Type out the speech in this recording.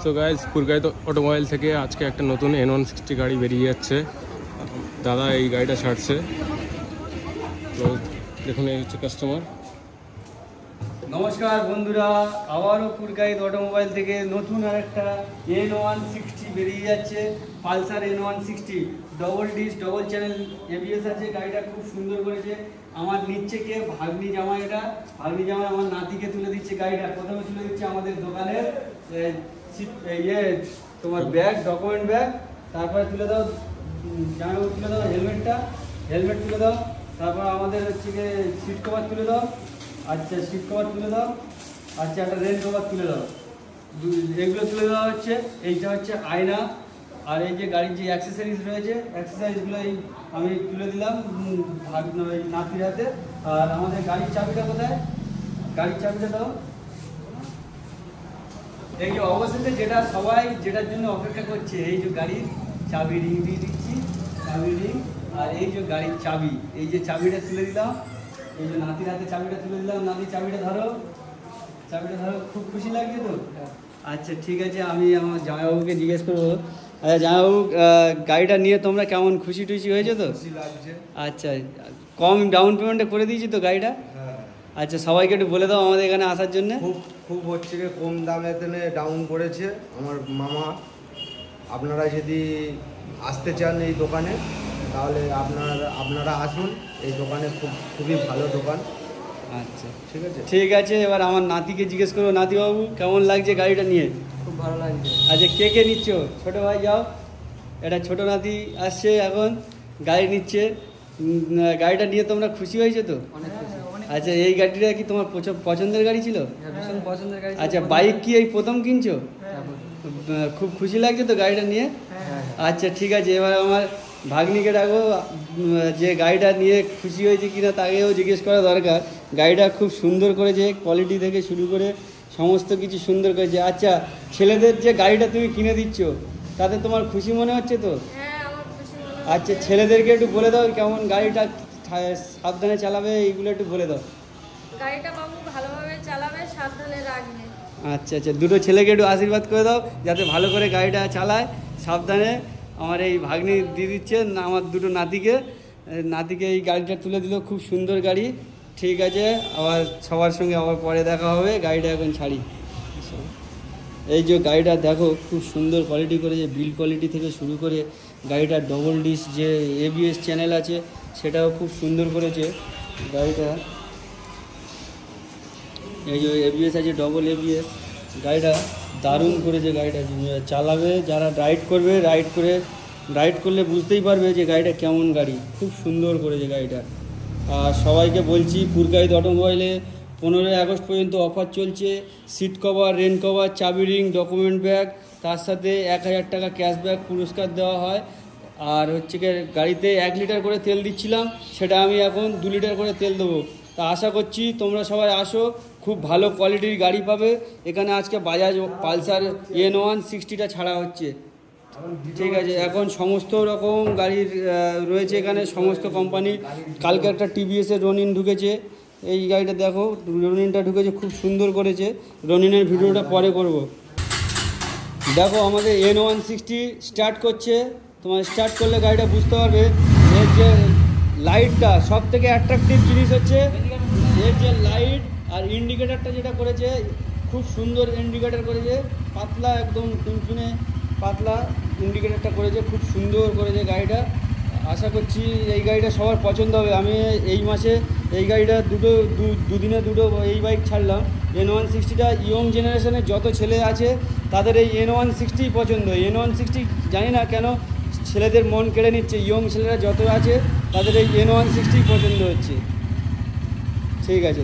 So guys Purkait automobile থেকে আজকে একটা নতুন N160 গাড়ি বেরিয়ে যাচ্ছে। দাদা এই গাড়িটা ছাড়ছে, তো দেখুন এই হচ্ছে কাস্টমার। নমস্কার বন্ধুরা, আবারও পুরকাইত অটোমোবাইল থেকে নতুন আরেকটা N160 বেরিয়ে যাচ্ছে। Pulsar N160 double disc double channel ABS আছে। গাড়িটা খুব সুন্দর করেছে। আমার নিচ্ছে কে ভাগ্নি জামাই, এটা ভাগ্নি জামাই আমার নাতিকে তুলে দিচ্ছে গাড়িটা। প্রথমে তুলে দিচ্ছে আমাদের দোকানের তোমার ব্যাগ, ডকুমেন্ট ব্যাগ, তারপরে তুলে দাও জামাইবাবু, তুলে দাও হেলমেট তুলে দাও, তারপর আমাদের হচ্ছে গিয়ে সিট কভার তুলে দাও। আচ্ছা সিট কভার তুলে দাও। আচ্ছা একটা রেন কভার তুলে দাও। এগুলো তুলে দেওয়া হচ্ছে। এইটা হচ্ছে আয়না, আর এই যে গাড়ির যে অ্যাক্সেসরিজ রয়েছে অ্যাক্সেসরিজগুলো এই আমি তুলে দিলাম নাতির হাতে। আর আমাদের গাড়ির চাবিটা কোথায়? গাড়ির চাবিটা দাও। এই যে অবশেষে যেটার জন্য অপেক্ষা করছে, এই যে গাড়ির চাবি রিং দিয়ে দিচ্ছি, চাবি রিং। আর এই যে গাড়ির চাবি, এই যে চাবিটা তুলে দিলাম, এই যে নাতির হাতে চাবিটা তুলে দিলাম। নাতি চাবিটা ধরো, খুব খুশি লাগছে তো? আচ্ছা ঠিক আছে, আমি আমার জামাইবাবুকে জিজ্ঞেস করবো। আচ্ছা জামাইবাবু, গাড়িটা নিয়ে তোমরা কেমন খুশি টুশি হয়েছে তো? খুশি লাগছে। আচ্ছা, কম ডাউন পেমেন্টে করে দিয়েছি তো গাড়িটা? হ্যাঁ। আচ্ছা সবাইকে একটু বলে দাও আমাদের এখানে আসার জন্য। খুব হচ্ছে গিয়ে কম দামে ডাউন করেছে আমার মামা। আপনারা যদি আসতে চান এই দোকানে, তাহলে আপনারা আসুন। এই দোকানে খুবই ভালো দোকান। আচ্ছা ঠিক আছে। এবার আমার নাতিকে জিজ্ঞেস করবো। নাতিবাবু কেমন লাগছে গাড়িটা নিয়ে? খুব ভালো লাগছে। আচ্ছা কে নিচ্ছ? ছোটো ভাই যাও, এটা ছোটো নাতি আসছে এখন, গাড়ি নিচ্ছে। গাড়িটা নিয়ে তোমরা খুশি হয়েছে তো? অনেক খুশি। আচ্ছা এই গাড়িটা কি তোমার পছন্দের গাড়ি ছিল? ভীষণ পছন্দের গাড়ি। আচ্ছা বাইক কি এই প্রথম কিনছো? খুব খুশি লাগছে তো গাড়িটা নিয়ে? আচ্ছা ঠিক আছে, এবার আমার ভাগ্নিকে ডাকো, যে গাড়িটা নিয়ে খুশি হয়েছে কিনা তাকেও জিজ্ঞেস করা দরকার। গাড়িটা খুব সুন্দর করেছে, কোয়ালিটি থেকে শুরু করে সমস্ত কিছু সুন্দর করেছে। আচ্ছা ছেলেদের যে গাড়িটা তুমি কিনে দিচ্ছ, তাতে তোমার খুশি মনে হচ্ছে তো? আচ্ছা ছেলেদেরকে একটু বলে দাও কেমন গাড়িটা সাবধানে চালাবে, এইগুলো একটু বলে দাও। গাড়িটা বাবু ভালোভাবে চালাবে, সাবধানে রাখবে। আচ্ছা দুটো ছেলেকে একটু আশীর্বাদ করে দাও যাতে ভালো করে গাড়িটা চালায় সাবধানে। আমার এই ভাগ্নি দিয়ে দিচ্ছে আমার দুটো নাতিকে এই গাড়িটা তুলে দিল। খুব সুন্দর গাড়ি। ঠিক আছে, আবার সবার সঙ্গে আবার পরে দেখা হবে। গাড়িটা এখন ছাড়ি। এই যে গাড়িটা দেখো খুব সুন্দর কোয়ালিটি করেছে, বিল্ড কোয়ালিটি থেকে শুরু করে গাড়িটার ডবল ডিস যে ABS চ্যানেল আছে সেটাও খুব সুন্দর করেছে গাড়িটা। এই যে ABS আছে, ডবল ABS। গাড়িটা দারুণ করেছে। গাড়িটা চালাবে যারা রাইড করলে বুঝতেই পারবে যে গাড়িটা কেমন গাড়ি। খুব সুন্দর করেছে গাড়িটা। আর সবাইকে বলছি পুরকাইত অটোমোবাইলে 15ই আগস্ট পর্যন্ত অফার চলছে। সিট কভার, রেন কভার, চাবি রিং, ডকুমেন্ট ব্যাগ, তার সাথে 1000 টাকা ক্যাশব্যাক পুরস্কার দেওয়া হয়। আর হচ্ছে কি গাড়িতে 1 লিটার করে তেল দিচ্ছিলাম, সেটা আমি এখন 2 লিটার করে তেল দেবো। তা আশা করছি তোমরা সবাই আসো, খুব ভালো কোয়ালিটির গাড়ি পাবে এখানে। আজকে বাজাজ পালসার N160টা ছাড়া হচ্ছে। ঠিক আছে, এখন সমস্ত রকম গাড়ির রয়েছে এখানে, সমস্ত কোম্পানি। কালকে একটা TVS-এর রনিন ঢুকেছে, এই গাড়িটা দেখো রনিনটা ঢুকেছে, খুব সুন্দর করেছে। রনিনের ভিডিওটা পরে করব। দেখো আমাদের N160 স্টার্ট করছে। তোমার স্টার্ট করলে গাড়িটা বুঝতে পারবে এর যে লাইটটা সব থেকে অ্যাট্রাকটিভ জিনিস হচ্ছে এর যে লাইট। আর ইন্ডিকেটারটা যেটা করেছে খুব সুন্দর ইন্ডিকেটার করেছে, পাতলা একদম টুনটুনে পাতলা ইন্ডিকেটারটা করেছে, খুব সুন্দর করেছে গাড়িটা। আশা করছি এই গাড়িটা সবার পছন্দ হবে। আমি এই মাসে এই গাড়িটা দুদিনে দুটো এই বাইক ছাড়লাম। N160টা ইয়ং জেনারেশনের যত ছেলে আছে তাদের এই N160 পছন্দ। N160 জানি না কেন ছেলেদের মন কেড়ে নিচ্ছে। ইয়ং ছেলেরা যত আছে তাদের এই N160 পছন্দ হচ্ছে। ঠিক আছে।